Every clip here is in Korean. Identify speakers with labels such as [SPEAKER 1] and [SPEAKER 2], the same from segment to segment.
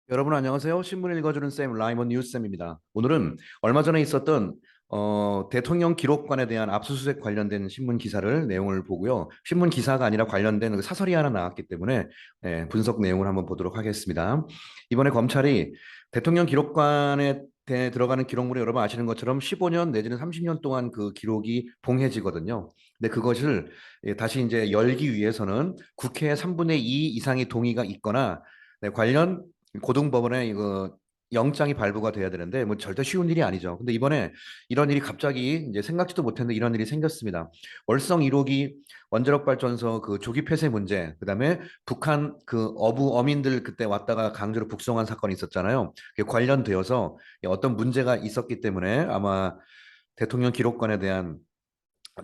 [SPEAKER 1] 여러분 안녕하세요. 신문 읽어주는 쌤 라이먼 뉴스쌤입니다. 오늘은 얼마 전에 있었던 대통령 기록관에 대한 압수수색 관련된 신문 기사를 내용을 보고요. 신문 기사가 아니라 관련된 그 사설이 하나 나왔기 때문에 분석 내용을 한번 보도록 하겠습니다. 이번에 검찰이 대통령 기록관에 들어가는 기록물이 여러분 아시는 것처럼 15년 내지는 30년 동안 그 기록이 봉해지거든요. 근데 그것을 다시 이제 열기 위해서는 국회의 3분의 2 이상의 동의가 있거나 관련 고등법원에 이거 영장이 발부가 돼야 되는데 뭐 절대 쉬운 일이 아니죠. 근데 이번에 이런 일이 갑자기 이제 생각지도 못했는데 이런 일이 생겼습니다. 월성 1호기 원자력 발전소 그 조기 폐쇄 문제, 그다음에 북한 그 어민들 그때 왔다가 강제로 북송한 사건이 있었잖아요. 그게 관련되어서 어떤 문제가 있었기 때문에 아마 대통령 기록관에 대한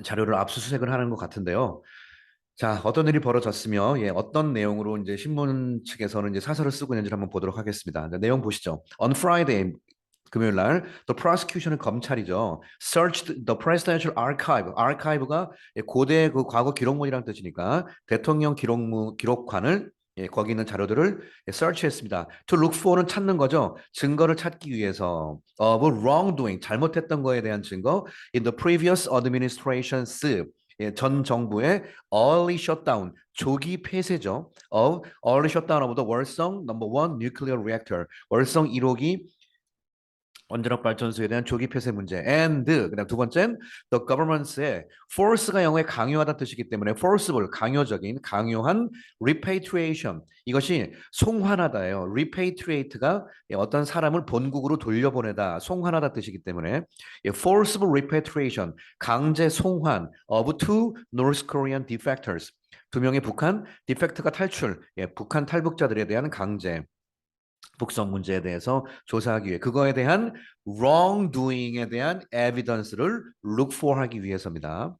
[SPEAKER 1] 자료를 압수수색을 하는 것 같은데요. 자, 어떤 일이 벌어졌으며, 어떤 내용으로 이제 신문 측에서는 이제 사설을 쓰고 있는지를 한번 보도록 하겠습니다. 자, 내용 보시죠. On Friday, 금요일 날, the prosecution은 검찰이죠. Searched the presidential archive. archive가 고대 그 과거 기록물이란 뜻이니까 대통령 기록관을 거기 있는 자료들을 search했습니다. To look for는 찾는 거죠. 증거를 찾기 위해서 of wrongdoing, 잘못했던 거에 대한 증거 in the previous administrations 전 정부의 early shutdown, 조기 폐쇄죠. early shutdown of the 월성 number one nuclear reactor, 월성 1호기 원자력 발전소에 대한 조기 폐쇄 문제 and 그다음 두 번째는 the government의 force가 영어의 강요하다는 뜻이기 때문에 forcible 강요적인 강요한 repatriation 이것이 송환하다예요. repatriate가 어떤 사람을 본국으로 돌려보내다 송환하다 뜻이기 때문에 forcible repatriation 강제 송환 of two North Korean defectors 두 명의 북한 디펙트가 탈출 북한 탈북자들에 대한 강제 북송 문제에 대해서 조사하기 위해 그거에 대한 wrongdoing에 대한 evidence를 look for 하기 위해서입니다.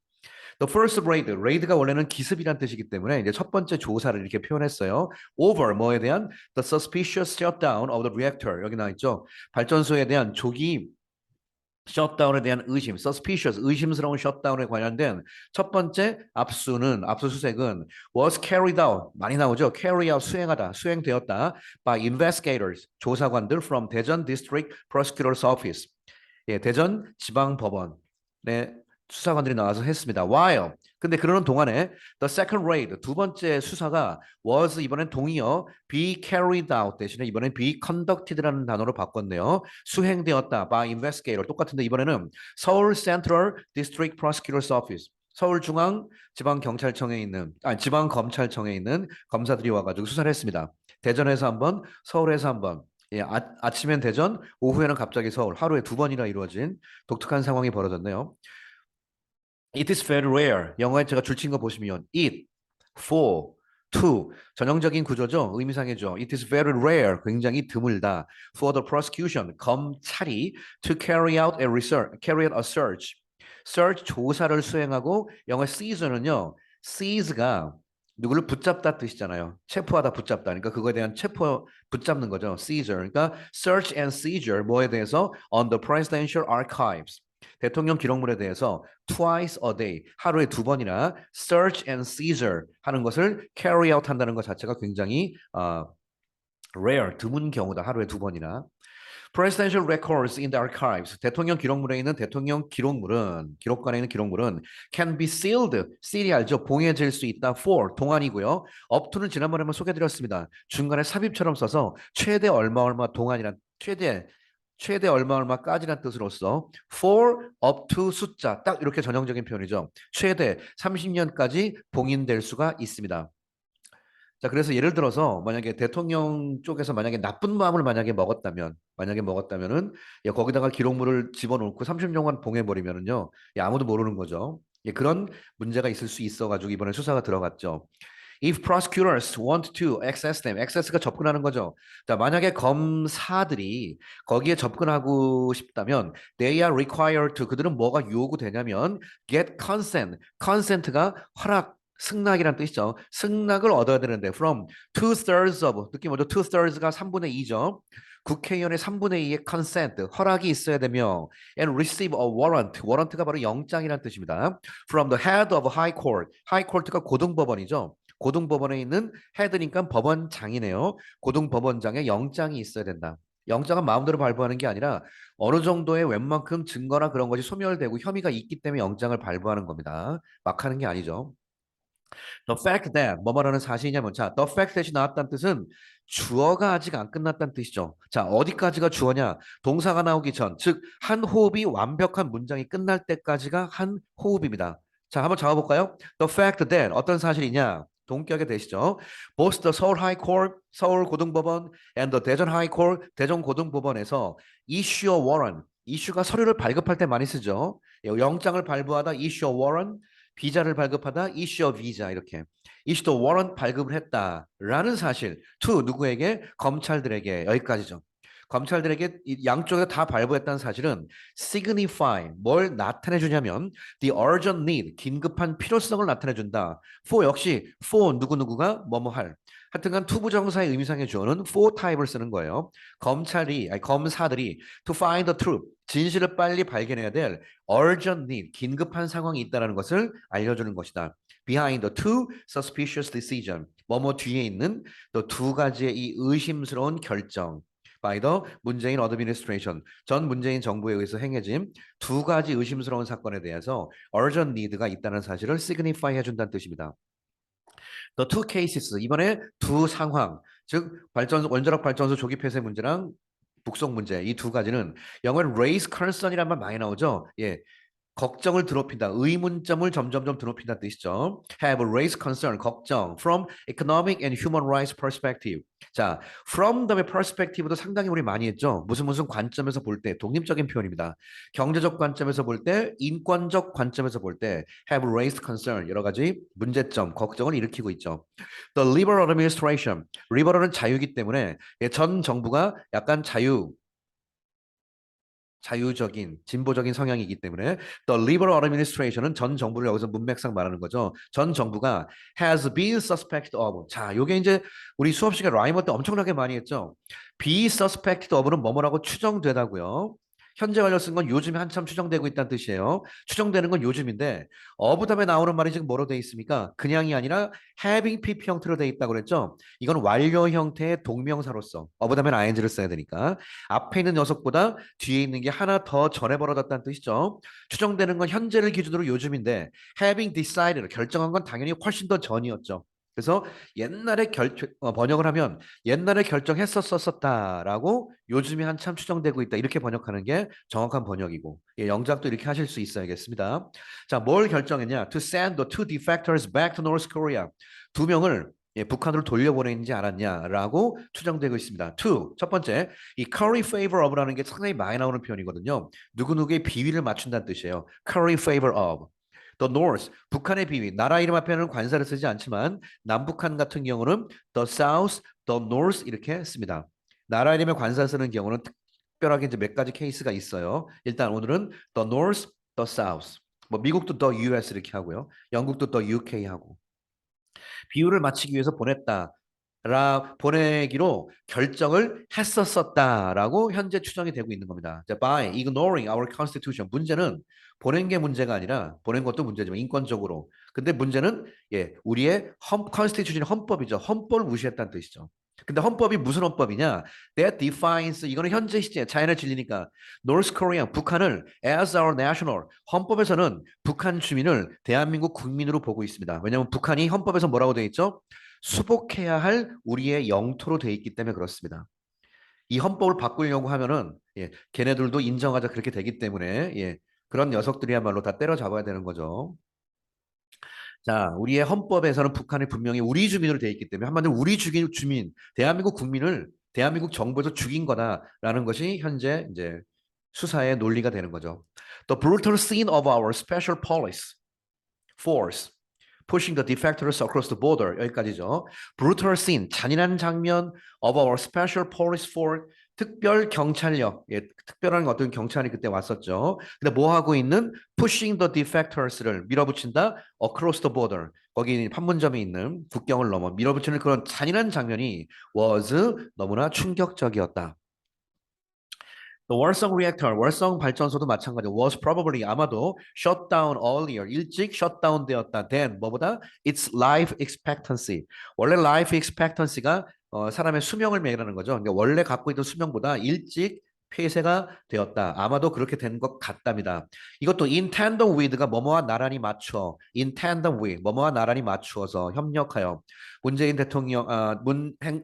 [SPEAKER 1] The first raid, raid가 원래는 기습이란 뜻이기 때문에 이제 첫 번째 조사를 이렇게 표현했어요. Over 뭐에 대한 the suspicious shutdown of the reactor 여기 나와 있죠. 발전소에 대한 조기 셧다운에 대한 의심, suspicious, 의심스러운 셧다운에 관련된 첫 번째 압수수색은 was carried out, 많이 나오죠. carry out, 수행하다, 수행되었다 by investigators, 조사관들 from 대전 District Prosecutor's Office, 대전 지방법원의 수사관들이 나와서 했습니다. While 근데 그러는 동안에 the second raid 두 번째 수사가 was 이번엔 동의어 be carried out 대신에 이번엔 be conducted라는 단어로 바꿨네요. 수행되었다 by investigator 똑같은데 이번에는 서울 Central District Prosecutor's Office 서울중앙지방경찰청에 있는 지방검찰청에 있는 검사들이 와가지고 수사를 했습니다. 대전에서 한 번, 서울에서 한 번. 아침엔 대전, 오후에는 갑자기 서울, 하루에 두 번이나 이루어진 독특한 상황이 벌어졌네요. It is very rare. 영어에 제가 줄친 거 보시면 it, for, to 전형적인 구조죠. 의미상이죠. It is very rare. 굉장히 드물다. For the prosecution 검찰이 to carry out a search. search 조사를 수행하고 영어 seize는요. seize가 누구를 붙잡다 뜻이잖아요. 체포하다 붙잡다. 그러니까 그거에 대한 체포 붙잡는 거죠. seizure. 그러니까 search and seizure 뭐에 대해서 on the presidential archives. 대통령 기록물에 대해서 twice a day, 하루에 두 번이나 search and seizure 하는 것을 carry out 한다는 것 자체가 굉장히 rare, 드문 경우다. 하루에 두 번이나. Presidential records in the archives. 대통령 기록물에 있는 대통령 기록관에 있는 기록물은 can be sealed. seal이 알죠? 봉해질 수 있다. for, 동안이고요. up to는 지난번에 한번 소개드렸습니다. 중간에 삽입처럼 써서 최대 얼마 동안이란 최대 얼마 얼마까지란 뜻으로서 for up to 숫자 딱 이렇게 전형적인 표현이죠. 최대 30년까지 봉인될 수가 있습니다. 자, 그래서 예를 들어서 만약에 대통령 쪽에서 만약에 나쁜 마음을 만약에 먹었다면은 거기다가 기록물을 집어넣고 30년간 봉해버리면은요, 아무도 모르는 거죠. 그런 문제가 있을 수 있어가지고 이번에 수사가 들어갔죠. If prosecutors want to access them, access가 접근하는 거죠. 자, 만약에 검사들이 거기에 접근하고 싶다면, they are required to, 그들은 뭐가 요구되냐면, get consent, consent가 허락, 승낙이란 뜻이죠. 승낙을 얻어야 되는데, from two-thirds of, 느낌 뭐죠? two-thirds가 3분의 2죠. 국회의원의 3분의 2의 consent, 허락이 있어야 되며, and receive a warrant, warrant가 바로 영장이란 뜻입니다. From the head of high court, high court가 고등법원이죠. 고등법원에 있는 헤드니까 법원장이네요. 고등법원장에 영장이 있어야 된다. 영장은 마음대로 발부하는 게 아니라 어느 정도의 웬만큼 증거나 그런 것이 소멸되고 혐의가 있기 때문에 영장을 발부하는 겁니다. 막 하는 게 아니죠. The fact that 뭐뭐라는 사실이냐면 자, the fact that이 나왔다는 뜻은 주어가 아직 안 끝났다는 뜻이죠. 자, 어디까지가 주어냐? 동사가 나오기 전, 즉 한 호흡이 완벽한 문장이 끝날 때까지가 한 호흡입니다. 자, 한번 잡아볼까요? The fact that 어떤 사실이냐? 동격에 되시죠. Both the 서울 High Court, 서울 고등법원 and the 대전 High Court, 대전 고등법원에서 issue a warrant, 이슈가 서류를 발급할 때 많이 쓰죠. 영장을 발부하다 issue a warrant, 비자를 발급하다 issue a visa 이렇게 issue a warrant 발급을 했다라는 사실 to 누구에게 검찰들에게 여기까지죠. 검찰들에게 양쪽에 다 발부했다는 사실은 signify 뭘 나타내 주냐면 the urgent need 긴급한 필요성을 나타내 준다. for 역시 for 누구누구가 뭐뭐 할 하여튼간 투부정사의 의미상의 주어는 for 타입을 쓰는 거예요. 검사들이 to find the truth 진실을 빨리 발견해야 될 urgent need 긴급한 상황이 있다는 것을 알려주는 것이다. Behind the two suspicious decision 뭐뭐 뒤에 있는 또 두 가지의 이 의심스러운 결정 by the 문재인 administration 전 문재인 정부에 의해서 행해진 두 가지 의심스러운 사건에 대해서 urgent need가 있다는 사실을 signify 해준다는 뜻입니다. The two cases 이번에 두 상황 즉 원자력 발전소 조기 폐쇄 문제랑 북송 문제 이 두 가지는 영어로 raise concern이란 말 많이 나오죠. 예, 걱정을 드높인다. 의문점을 점점점 드높인다는 뜻이죠. Have raised concern, 걱정. From economic and human rights perspective. 자, from 다음에 perspective도 상당히 우리 많이 했죠. 무슨 관점에서 볼 때, 독립적인 표현입니다. 경제적 관점에서 볼 때, 인권적 관점에서 볼 때, have raised concern. 여러 가지 문제점, 걱정을 일으키고 있죠. The liberal administration. liberal은 자유이기 때문에 전 정부가 약간 자유적인 진보적인 성향이기 때문에 the liberal administration은 전 정부를 여기서 문맥상 말하는 거죠. 전 정부가 has been suspected of. 자, 요게 이제 우리 수업 시간 라이머 때 엄청나게 많이 했죠. be suspected of는 뭐뭐라고 추정되다고요. 현재 완료 쓴 건 요즘에 한참 추정되고 있다는 뜻이에요. 추정되는 건 요즘인데 of 다음에 나오는 말이 지금 뭐로 돼 있습니까? 그냥이 아니라 having pp 형태로 돼 있다고 그랬죠. 이건 완료 형태의 동명사로서 of 다음에 ing를 써야 되니까 앞에 있는 녀석보다 뒤에 있는 게 하나 더 전에 벌어졌다는 뜻이죠. 추정되는 건 현재를 기준으로 요즘인데 having decided 결정한 건 당연히 훨씬 더 전이었죠. 그래서 옛날에 번역을 하면 옛날에 결정했었었다라고 요즘이 한참 추정되고 있다 이렇게 번역하는 게 정확한 번역이고 예, 영작도 이렇게 하실 수 있어야겠습니다. 자, 뭘 결정했냐? To send the two defectors back to North Korea. 두 명을 예, 북한으로 돌려보내지 않았냐라고 추정되고 있습니다. two, 첫 번째, 이 curry favor of라는 게 상당히 많이 나오는 표현이거든요. 누구누구의 비위를 맞춘다는 뜻이에요. curry favor of. The North, 북한의 비위. 나라 이름 앞에는 관사를 쓰지 않지만 남북한 같은 경우는 the South, the North 이렇게 씁니다. 나라 이름에 관사 쓰는 경우는 특별하게 이제 몇 가지 케이스가 있어요. 일단 오늘은 the North, the South. 뭐 미국도 the US 이렇게 하고요. 영국도 the UK 하고. 비율을 맞추기 위해서 보내기로 결정을 했었었다라고 현재 추정이 되고 있는 겁니다. 자, by ignoring our constitution. 문제는 보낸 게 문제가 아니라 보낸 것도 문제지만 인권적으로. 근데 문제는 예, 우리의 constitution 헌법이죠. 헌법을 무시했다는 뜻이죠. 근데 헌법이 무슨 헌법이냐? That defines 이거는 현재 시제 자연의 진리니까 North Korea 북한을 as our national 헌법에서는 북한 주민을 대한민국 국민으로 보고 있습니다. 왜냐하면 북한이 헌법에서 뭐라고 되어 있죠? 수복해야 할 우리의 영토로 되어 있기 때문에 그렇습니다. 이 헌법을 바꾸려고 하면은 예, 걔네들도 인정하자 그렇게 되기 때문에 예, 그런 녀석들이야말로 다 때려잡아야 되는 거죠. 자, 우리의 헌법에서는 북한이 분명히 우리 주민으로 되어 있기 때문에 한마디로 우리 주민, 대한민국 국민을 대한민국 정부에서 죽인 거다라는 것이 현재 이제 수사의 논리가 되는 거죠. The brutal scene of our special police force pushing the defectors across the border 여기까지죠. brutal scene 잔인한 장면 of our special police force 특별 경찰력 예, 특별한 어떤 경찰이 그때 왔었죠. 근데 뭐 하고 있는 pushing the defectors를 밀어붙인다 across the border 거기 판문점이 있는 국경을 넘어 밀어붙이는 그런 잔인한 장면이 was 너무나 충격적이었다. The 월성 reactor, 월성 발전소도 마찬가지로 was probably 아마도 shut down earlier, 일찍 shut down 되었다. than 뭐보다 its life expectancy. 원래 life expectancy가 사람의 수명을 매기라는 거죠. 그러니까 원래 갖고 있던 수명보다 일찍 폐쇄가 되었다. 아마도 그렇게 된 것 같답니다. 이것도 in tandem with가 뭐뭐와 나란히 맞춰, in tandem with 뭐뭐와 나란히 맞추어서 협력하여 문재인 대통령,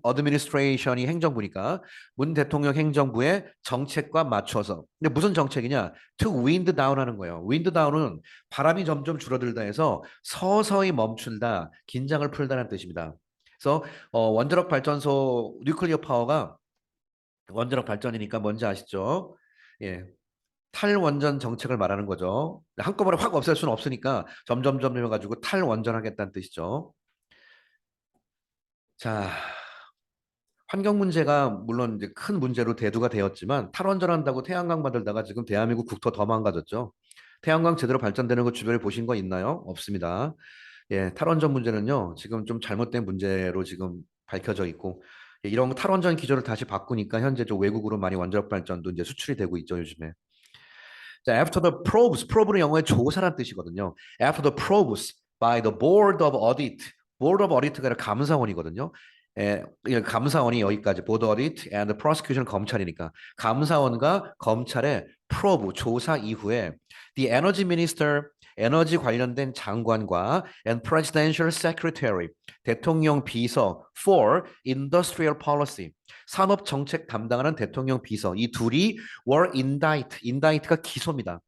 [SPEAKER 1] 어드미니스트레이션이 행정부니까 문 대통령 행정부의 정책과 맞춰서. 근데 무슨 정책이냐? To wind down 하는 거예요. wind down은 바람이 점점 줄어들다 해서 서서히 멈춘다, 긴장을 풀다는 뜻입니다. 그래서 원자력 발전소 뉴클리어 파워가 원자력 발전이니까 뭔지 아시죠? 예. 탈원전 정책을 말하는 거죠. 한꺼번에 확 없앨 수는 없으니까 점점점 해가지고 탈원전하겠다는 뜻이죠. 자, 환경 문제가 물론 이제 큰 문제로 대두가 되었지만 탈원전한다고 태양광 만들다가 지금 대한민국 국토 더 망가졌죠. 태양광 제대로 발전되는 거 주변에 보신 거 있나요? 없습니다. 예, 탈원전 문제는요, 지금 좀 잘못된 문제로 지금 밝혀져 있고, 예, 이런 탈원전 기조를 다시 바꾸니까 현재 좀 외국으로 많이 원자력 발전도 이제 수출이 되고 있죠, 요즘에. 자, after the probes, probe는 영어의 조사란 뜻이거든요. After the probes by the board of audit, board of audit가 아니라 감사원이거든요. 감사원이 여기까지 board audit and prosecution 검찰이니까 감사원과 검찰의 probe 조사 이후에 the energy minister 에너지 관련된 장관과 and presidential secretary 대통령 비서 for industrial policy 산업 정책 담당하는 대통령 비서 이 둘이 were indict가 기소입니다.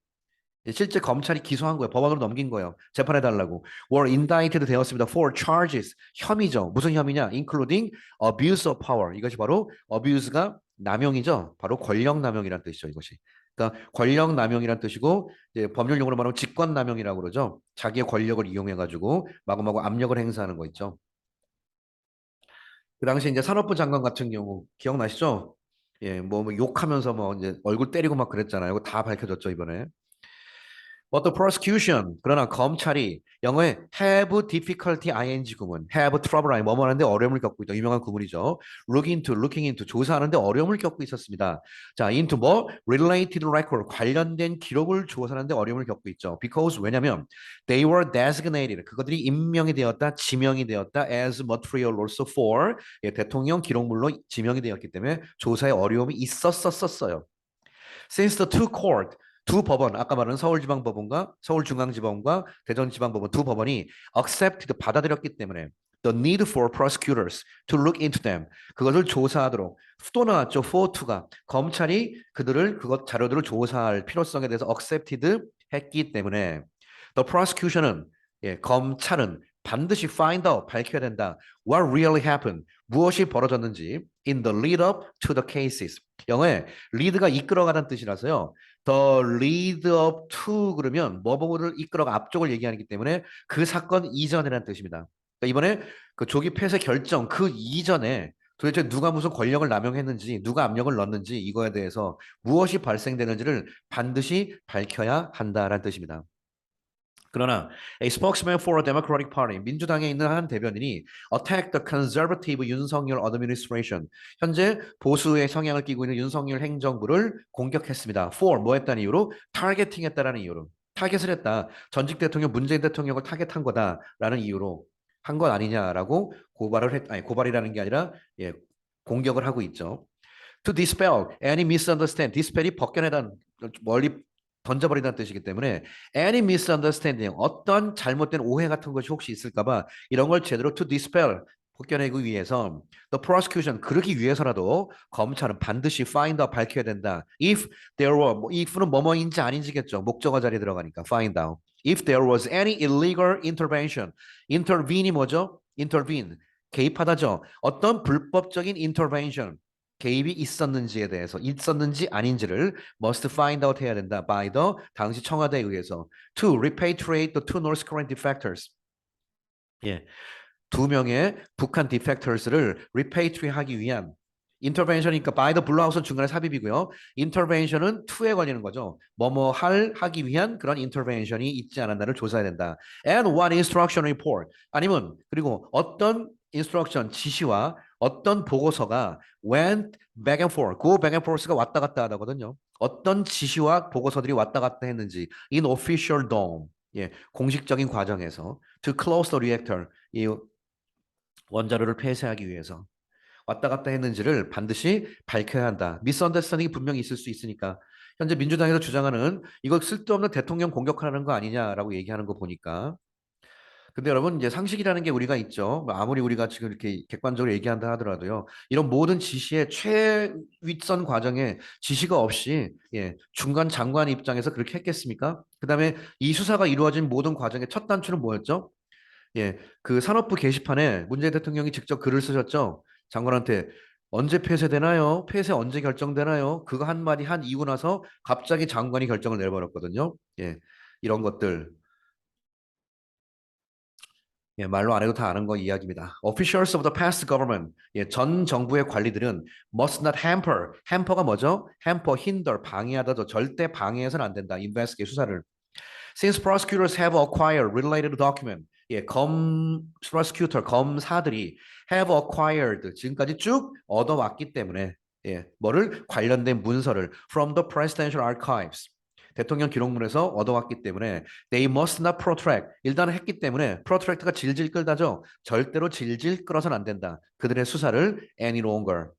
[SPEAKER 1] 실제 검찰이 기소한 거예요. 법원으로 넘긴 거예요. 재판해 달라고. were indicted 되었습니다. for charges 혐의죠. 무슨 혐의냐? including abuse of power. 이것이 바로 abuse가 남용이죠. 바로 권력 남용이란 뜻이죠. 이것이. 그러니까 권력 남용이란 뜻이고 이제 법률 용어로 말하면 직권 남용이라고 그러죠. 자기의 권력을 이용해 가지고 마구마구 압력을 행사하는 거 있죠. 그 당시 이제 산업부 장관 같은 경우 기억나시죠? 예, 뭐 욕하면서 뭐 이제 얼굴 때리고 막 그랬잖아요. 이거 다 밝혀졌죠, 이번에. But the prosecution 그러나 검찰이 영어에 have difficulty ing 구문, have trouble ing 뭐뭐 하는데 어려움을 겪고 있다. 유명한 구문이죠. looking into 조사하는데 어려움을 겪고 있었습니다. 자, into 뭐 related record 관련된 기록을 조사하는데 어려움을 겪고 있죠. Because 왜냐면 they were designated 그것들이 임명이 되었다, 지명이 되었다 as material also for 예, 대통령 기록물로 지명이 되었기 때문에 조사에 어려움이 있었었어요. Since the two court 두 법원 아까 말한 서울지방법원과 서울중앙지법원과 대전지방법원 두 법원이 accepted 받아들였기 때문에 the need for prosecutors to look into them 그것을 조사하도록 또 나왔죠. for to가 검찰이 그들을 그것 자료들을 조사할 필요성에 대해서 accepted 했기 때문에 the prosecution은 예, 검찰은 반드시 find out 밝혀야 된다. What really happened? 무엇이 벌어졌는지 in the lead up to the cases. 영어에 lead가 이끌어가는 뜻이라서요. The lead up to 그러면 뭐뭐를 이끌어가 앞쪽을 얘기하기 때문에 그 사건 이전이라는 뜻입니다. 그러니까 이번에 그 조기 폐쇄 결정 그 이전에 도대체 누가 무슨 권력을 남용했는지 누가 압력을 넣었는지 이거에 대해서 무엇이 발생되는지를 반드시 밝혀야 한다라는 뜻입니다. 그러나 a spokesman for a Democratic Party 민주당에 있는 한 대변인이 attack the conservative 윤석열 administration 현재 보수의 성향을 띠고 있는 윤석열 행정부를 공격했습니다. for 뭐 했다는 이유로 targeting 했다라는 이유로 타겟을 했다. 전직 대통령 문재인 대통령을 타겟한 거다라는 이유로 한 것 아니냐라고 고발을 아니 고발이라는 게 아니라 예, 공격을 하고 있죠. To dispel any misunderstanding, dispel이 벗겨내다 멀리 던져버린다는 뜻이기 때문에 any misunderstanding, 어떤 잘못된 오해 같은 것이 혹시 있을까봐 이런 걸 제대로 to dispel, 벗겨내기 위해서 the prosecution, 그러기 위해서라도 검찰은 반드시 find out, 밝혀야 된다. If there were, if는 뭐뭐인지 아닌지겠죠. 목적어 자리에 들어가니까 find out. If there was any illegal intervention, intervene이 뭐죠? intervene, 개입하다죠. 어떤 불법적인 intervention, 개입이 있었는지에 대해서 있었는지 아닌지를 must find out 해야 된다. by the 당시 청와대에 의해서 to repatriate the two North Korean defectors. 예, 두 명의 북한 defectors를 repatriate하기 위한 intervention이니까 by the blue house는 중간에 삽입이고요. intervention은 to에 걸리는 거죠. 뭐뭐 하기 위한 그런 intervention이 있지 않았나를 조사해야 된다. And one instruction report 아니면 그리고 어떤 instruction 지시와 어떤 보고서가 went back and forth, go back and forth가 왔다 갔다 하다거든요. 어떤 지시와 보고서들이 왔다 갔다 했는지 in official dome, 예, 공식적인 과정에서 to close the reactor, 이 원자로를 폐쇄하기 위해서 왔다 갔다 했는지를 반드시 밝혀야 한다. 미스언더스탠딩이 분명히 있을 수 있으니까 현재 민주당에서 주장하는 이거 쓸데없는 대통령 공격하는 거 아니냐라고 얘기하는 거 보니까 근데 여러분 이제 상식이라는 게 우리가 있죠. 뭐 아무리 우리가 지금 이렇게 객관적으로 얘기한다 하더라도요. 이런 모든 지시의 최윗선 과정에 지시가 없이 중간 장관 입장에서 그렇게 했겠습니까? 그다음에 이 수사가 이루어진 모든 과정의 첫 단추는 뭐였죠? 그 산업부 게시판에 문재인 대통령이 직접 글을 쓰셨죠. 장관한테 언제 폐쇄되나요? 폐쇄 언제 결정되나요? 그거 한마디 한 이후 나서 갑자기 장관이 결정을 내버렸거든요. 이런 것들 말로 안 해도 다 아는 거 이야기입니다. Officials of the past government, 전 정부의 관리들은 must not hamper. hamper가 뭐죠? hamper, hinder, 방해하다죠. 절대 방해해서는 안 된다. investigate 수사를. Since prosecutors have acquired related document, prosecutor, 검사들이 have acquired, 지금까지 쭉 얻어왔기 때문에, 뭐를 관련된 문서를 from the presidential archives, 대통령 기록물에서 얻어왔기 때문에 they must not protract, 일단은 했기 때문에 protract가 질질 끌다죠. 절대로 질질 끌어서는 안 된다. 그들의 수사를 any longer.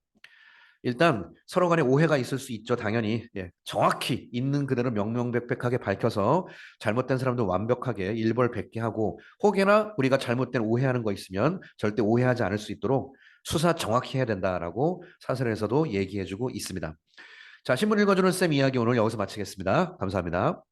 [SPEAKER 1] 일단 서로 간에 오해가 있을 수 있죠. 당연히 정확히 있는 그대로 명명백백하게 밝혀서 잘못된 사람도 완벽하게 일벌백계 하고 혹여나 우리가 잘못된 오해하는 거 있으면 절대 오해하지 않을 수 있도록 수사 정확히 해야 된다라고 사설에서도 얘기해주고 있습니다. 자, 신문 읽어주는 쌤 이야기 오늘 여기서 마치겠습니다. 감사합니다.